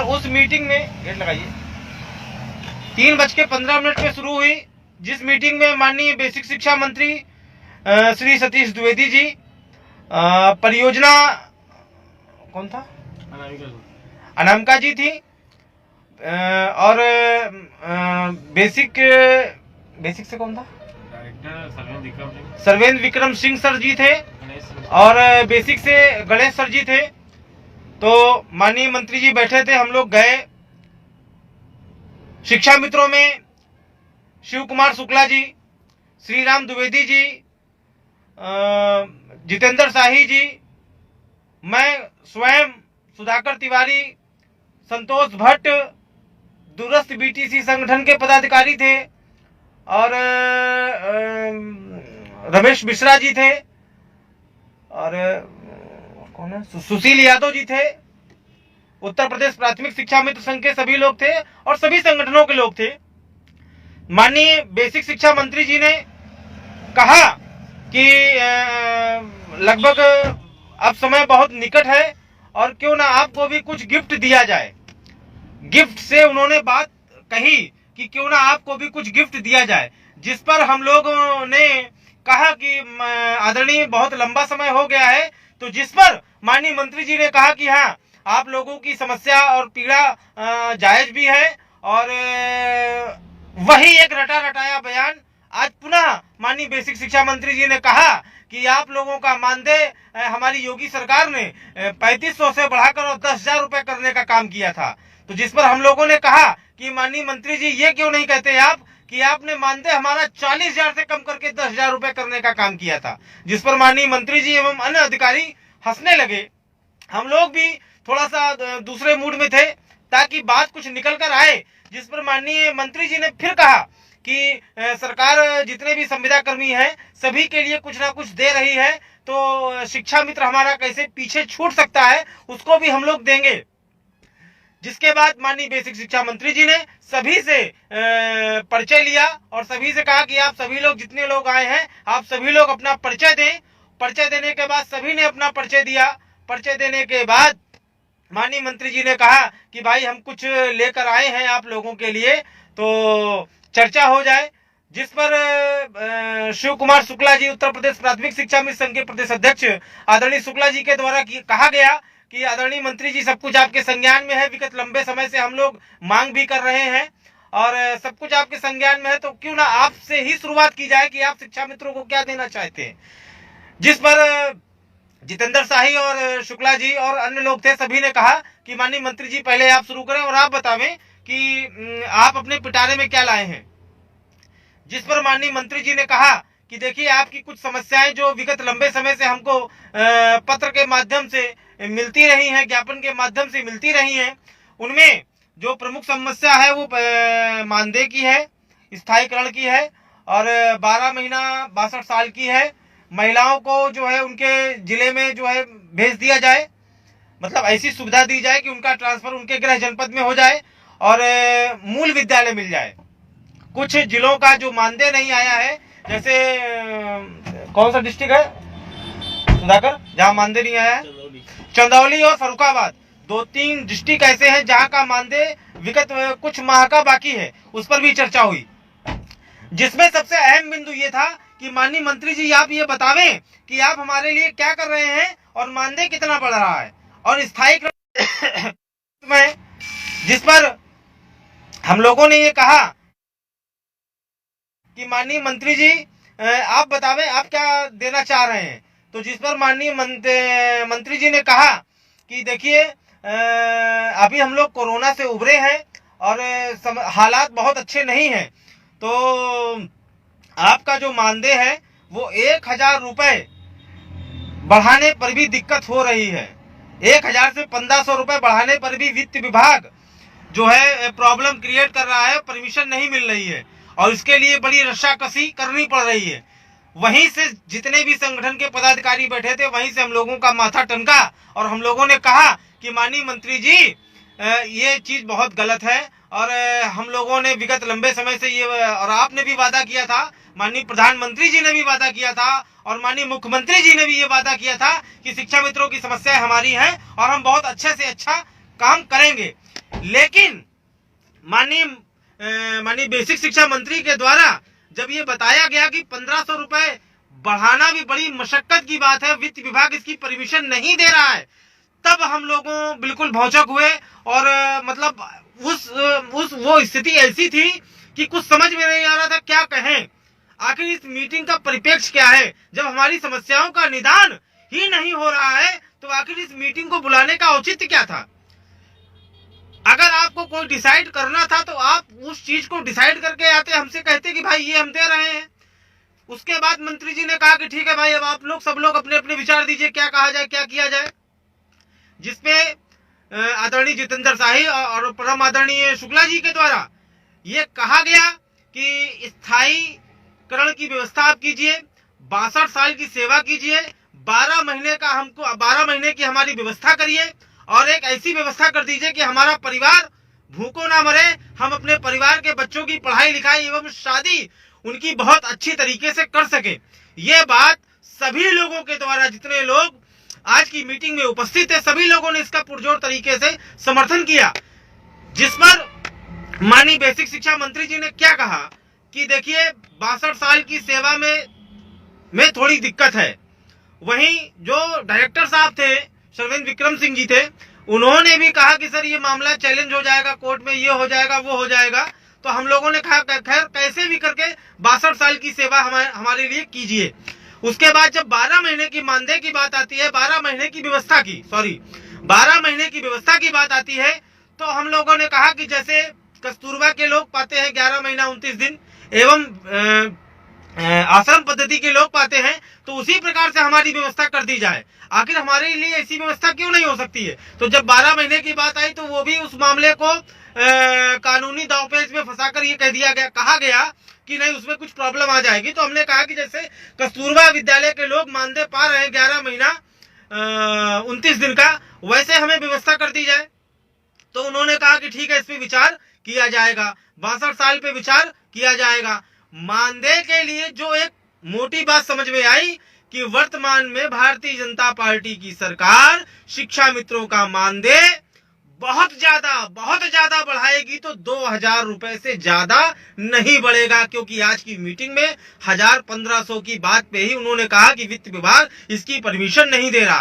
उस मीटिंग में गेट लगाइए 3:15 पे शुरू हुई, जिस मीटिंग में माननीय बेसिक शिक्षा मंत्री श्री सतीश द्विवेदी जी परियोजना कौन था अनामिका जी थी और बेसिक से कौन था सर्वेंद्र विक्रम सिंह सर जी थे और बेसिक से गणेश सर जी थे। तो माननीय मंत्री जी बैठे थे, हम लोग गए। शिक्षा मित्रों में शिव कुमार शुक्ला जी, श्री राम द्विवेदी जी, जितेंद्र शाही जी, मैं स्वयं सुधाकर तिवारी, संतोष भट्ट, दूरस्थ बीटीसी संगठन के पदाधिकारी थे और रमेश मिश्रा जी थे और कौन है सुशील यादव जी थे। उत्तर प्रदेश प्राथमिक शिक्षा मित्र संघ के सभी लोग थे और सभी संगठनों के लोग थे। माननीय बेसिक शिक्षा मंत्री जी ने कहा कि लगभग अब समय बहुत निकट है और क्यों ना आपको भी कुछ गिफ्ट दिया जाए। गिफ्ट से उन्होंने बात कही कि क्यों ना आपको भी कुछ गिफ्ट दिया जाए, जिस पर हम लोगों ने कहा कि आदरणीय बहुत लंबा समय हो गया है, तो जिस पर माननीय मंत्री जी ने कहा कि हाँ आप लोगों की समस्या और पीड़ा जायज भी है और वही एक रटा रटाया बयान आज पुनः माननीय बेसिक शिक्षा मंत्री जी ने कहा कि आप लोगों का मानदेय हमारी योगी सरकार ने 3500 से बढ़ाकर और 10,000 रुपए करने का काम किया था। तो जिस पर हम लोगों ने कहा कि माननीय मंत्री जी ये क्यों नहीं कहते आप कि आपने मानदेय हमारा 40,000 से कम करके 10,000 रुपए करने का काम किया था। जिस पर माननीय मंत्री जी एवं अन्य अधिकारी हंसने लगे। हम लोग भी थोड़ा सा दूसरे मूड में थे ताकि बात कुछ निकल कर आए। जिस पर माननीय मंत्री जी ने फिर कहा कि सरकार जितने भी संविदा कर्मी हैं सभी के लिए कुछ ना कुछ दे रही है, तो शिक्षा मित्र हमारा कैसे पीछे छूट सकता है, उसको भी हम लोग देंगे। जिसके बाद माननीय बेसिक शिक्षा मंत्री जी ने सभी से परिचय लिया और सभी से कहा कि आप सभी लोग जितने लोग आए हैं आप सभी लोग अपना परिचय दें। परिचय देने के बाद सभी ने अपना परिचय दिया। परिचय देने के बाद माननीय मंत्री जी ने कहा कि भाई हम कुछ लेकर आए हैं आप लोगों के लिए, तो चर्चा हो जाए। जिस पर शिव कुमार शुक्ला जी, उत्तर प्रदेश प्राथमिक शिक्षा मित्र संघ के प्रदेश अध्यक्ष आदरणीय शुक्ला जी के द्वारा कहा गया कि आदरणीय मंत्री जी सब कुछ आपके संज्ञान में है, विगत लंबे समय से हम लोग मांग भी कर रहे हैं और सब कुछ आपके संज्ञान में है, तो क्यों ना आपसे ही शुरुआत की जाए कि आप शिक्षा मित्रों को क्या देना चाहते हैं। जिस पर जितेंद्र शाही और शुक्ला जी और अन्य लोग थे, सभी ने कहा कि माननीय मंत्री जी पहले आप शुरू करें और आप बतावें कि आप अपने पिटारे में क्या लाए हैं। जिस पर माननीय मंत्री जी ने कहा कि देखिए आपकी कुछ समस्याएं जो विगत लंबे समय से हमको पत्र के माध्यम से मिलती रही हैं, ज्ञापन के माध्यम से मिलती रही हैं, उनमें जो प्रमुख समस्या है वो मानदेय की है, स्थायीकरण की है और 12 महीना 62 साल की है। महिलाओं को जो है उनके जिले में जो है भेज दिया जाए, मतलब ऐसी सुविधा दी जाए कि उनका ट्रांसफर उनके गृह जनपद में हो जाए और मूल विद्यालय मिल जाए। कुछ जिलों का जो मानदेय नहीं आया है, जैसे कौन सा डिस्ट्रिक्ट है सुधाकर जहाँ मानदेय नहीं आया है, चंदौली और फर्रुखाबाद, 2-3 डिस्ट्रिक्ट ऐसे हैं जहाँ का मानदेय विगत कुछ माह का बाकी है, उस पर भी चर्चा हुई। जिसमें सबसे अहम बिंदु ये था कि माननीय मंत्री जी आप ये बतावें कि आप हमारे लिए क्या कर रहे हैं और मानदेय कितना बढ़ रहा है और स्थायी में। जिस पर हम लोगों ने ये कहा कि माननीय मंत्री जी आप बतावें आप क्या देना चाह रहे हैं। तो जिस पर माननीय मंत्री जी ने कहा कि देखिए अभी हम लोग कोरोना से उभरे हैं और हालात बहुत अच्छे नहीं हैं, तो आपका जो मानदेय है वो 1,000 रुपए बढ़ाने पर भी दिक्कत हो रही है। 1,000 से 1,500 रुपए बढ़ाने पर भी वित्त विभाग जो है प्रॉब्लम क्रिएट कर रहा है, परमिशन नहीं मिल रही है और इसके लिए बड़ी रस्साकसी करनी पड़ रही है। वहीं से जितने भी संगठन के पदाधिकारी बैठे थे वहीं से हम लोगों का माथा टनका और हम लोगों ने कहा कि माननीय मंत्री जी ये चीज बहुत गलत है और हम लोगों ने विगत लंबे समय से ये और आपने भी वादा किया था, माननीय प्रधानमंत्री जी ने भी वादा किया था और माननीय मुख्यमंत्री जी ने भी ये वादा किया था कि शिक्षा मित्रों की समस्याएं हमारी हैं और हम बहुत अच्छे से अच्छा काम करेंगे। लेकिन माननीय बेसिक शिक्षा मंत्री के द्वारा जब ये बताया गया कि 1500 रुपए बढ़ाना भी बड़ी मशक्कत की बात है, वित्त विभाग इसकी परमिशन नहीं दे रहा है, तब हम लोगों बिल्कुल भौचक हुए। और मतलब वो स्थिति ऐसी थी कि कुछ समझ में नहीं आ रहा था क्या कहें। आखिर इस मीटिंग का परिप्रेक्ष्य क्या है? जब हमारी समस्याओं का निदान ही नहीं हो रहा है तो आखिर इस मीटिंग को बुलाने का औचित्य क्या था? अगर आपको कोई डिसाइड करना था तो आप उस चीज को डिसाइड करके आते, हमसे कहते कि भाई ये हम दे रहे हैं। उसके बाद मंत्री जी ने कहा कि ठीक है भाई, अब आप लोग सब लोग अपने अपने विचार दीजिए, क्या कहा जाए, क्या किया जाए। जिसपे आदरणीय जितेंद्र शाही और परम आदरणीय शुक्ला जी के द्वारा ये कहा गया कि स्थायीकरण की व्यवस्था आप कीजिए, 62 साल की सेवा कीजिए, 12 महीने की हमारी व्यवस्था करिए और एक ऐसी व्यवस्था कर दीजिए कि हमारा परिवार भूखों ना मरे, हम अपने परिवार के बच्चों की पढ़ाई लिखाई एवं शादी उनकी बहुत अच्छी तरीके से कर सके। ये बात सभी लोगों के द्वारा, जितने लोग आज की मीटिंग में उपस्थित है, सभी लोगों ने इसका पुरजोर तरीके से समर्थन किया। जिस पर माननीय बेसिक शिक्षा मंत्री जी ने क्या कहा कि देखिए 62 साल की सेवा में थोड़ी दिक्कत है। वहीं जो डायरेक्टर साहब थे, शर्वेंद्र विक्रम सिंह जी थे, उन्होंने भी कहा कि सर ये मामला चैलेंज हो जाएगा कोर्ट में, ये हो जाएगा वो हो जाएगा। तो हम लोगों ने कहा खैर कैसे भी करके 62 साल की सेवा हमारे लिए कीजिए। उसके बाद जब 12 महीने की मानदेय की बात आती है, 12 महीने की व्यवस्था की बात आती है, तो हम लोगों ने कहा कि जैसे कस्तूरबा के लोग पाते हैं 11 महीना 29 दिन एवं आश्रम पद्धति के लोग पाते हैं, तो उसी प्रकार से हमारी व्यवस्था कर दी जाए। आखिर हमारे लिए ऐसी व्यवस्था क्यों नहीं हो सकती है? तो जब 12 महीने की बात आई तो वो भी उस मामले को कानूनी दांवपेच में फंसाकर ये कहा गया कि नहीं उसमें कुछ प्रॉब्लम आ जाएगी। तो हमने कहा कि जैसे कस्तूरबा विद्यालय के लोग मानदेय पा रहे हैं 11 महीना 29 दिन का, वैसे हमें व्यवस्था कर दी जाए। तो उन्होंने कहा कि ठीक है, इस पे विचार किया जाएगा, 62 साल पे विचार किया जाएगा। मानदेय के लिए जो एक मोटी बात समझ में आई कि वर्तमान में भारतीय जनता पार्टी की सरकार शिक्षा मित्रों का मानदेय बहुत ज्यादा बढ़ाएगी, तो 2000 रुपए से ज्यादा नहीं बढ़ेगा। क्योंकि आज की मीटिंग में 1000-1500 की बात पे ही उन्होंने कहा कि वित्त विभाग इसकी परमिशन नहीं दे रहा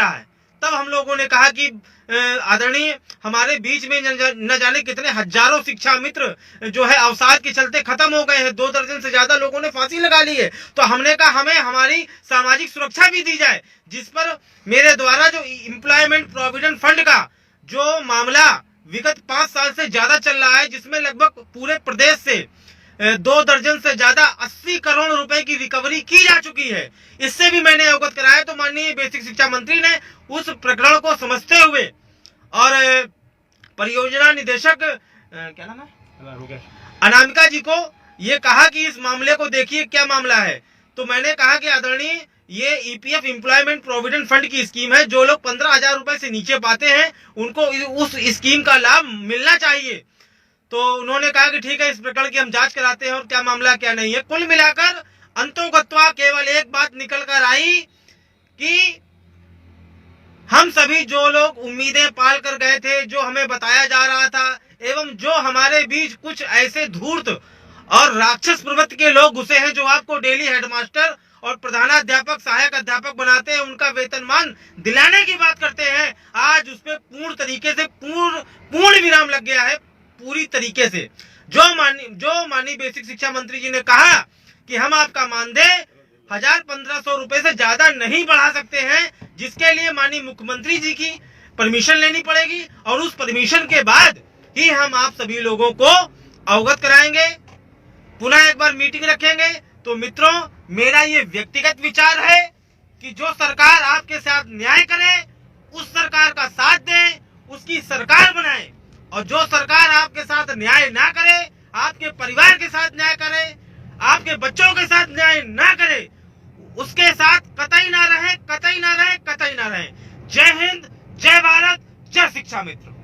है। तब हम लोगों ने कहा कि आदरणीय हमारे बीच में न जाने कितने हजारों शिक्षा मित्र जो है अवसाद के चलते खत्म हो गए हैं, 2 दर्जन से ज्यादा लोगों ने फांसी लगा ली है। तो हमने कहा हमें हमारी सामाजिक सुरक्षा भी दी जाए। जिस पर मेरे द्वारा जो एम्प्लॉयमेंट प्रोविडेंट फंड का जो मामला विगत 5 साल से ज्यादा चल रहा है, जिसमें लगभग पूरे प्रदेश से 2 दर्जन से ज्यादा 80 करोड़ रुपए की रिकवरी की जा चुकी है, इससे भी मैंने अवगत कराया। तो माननीय बेसिक शिक्षा मंत्री ने उस प्रकरण को समझते हुए और परियोजना निदेशक क्या नाम है, अनामिका जी को ये कहा कि इस मामले को देखिए क्या मामला है। तो मैंने कहा कि आदरणीय ये ईपीएफ एम्प्लॉयमेंट प्रोविडेंट फंड की स्कीम है, जो लोग 15,000 रुपए से नीचे पाते हैं उनको उस स्कीम का लाभ मिलना चाहिए। तो उन्होंने कहा कि ठीक है, इस प्रकरण की हम जांच कराते हैं और क्या मामला क्या नहीं है। कुल मिलाकर अंतोगत्वा केवल एक बात निकल कर आई कि हम सभी जो लोग उम्मीदें पाल कर गए थे, जो हमें बताया जा रहा था, एवं जो हमारे बीच कुछ ऐसे धूर्त और राक्षस प्रवृत्ति के लोग घुसे हैं जो आपको डेली हेडमास्टर और प्रधानाध्यापक सहायक अध्यापक बनाते हैं, उनका वेतनमान दिलाने की बात करते हैं, आज उस पर पूर्ण तरीके से पूर्ण विराम लग गया है। पूरी तरीके से जो माननीय बेसिक शिक्षा मंत्री जी ने कहा कि हम आपका मानदेय 1000-1500 रुपए से ज्यादा नहीं बढ़ा सकते हैं, जिसके लिए माननीय मुख्यमंत्री जी की परमिशन लेनी पड़ेगी और उस परमिशन के बाद ही हम आप सभी लोगों को अवगत कराएंगे, पुनः एक बार मीटिंग रखेंगे। तो मित्रों, मेरा ये व्यक्तिगत विचार है कि जो सरकार आपके साथ न्याय करे उस सरकार का साथ दें, उसकी सरकार बनाए, और जो सरकार आपके साथ न्याय ना करे, आपके परिवार के साथ न्याय करे, आपके बच्चों के साथ न्याय ना करे, उसके साथ कतई ना रहे। जय हिंद, जय भारत, जय शिक्षा मित्र।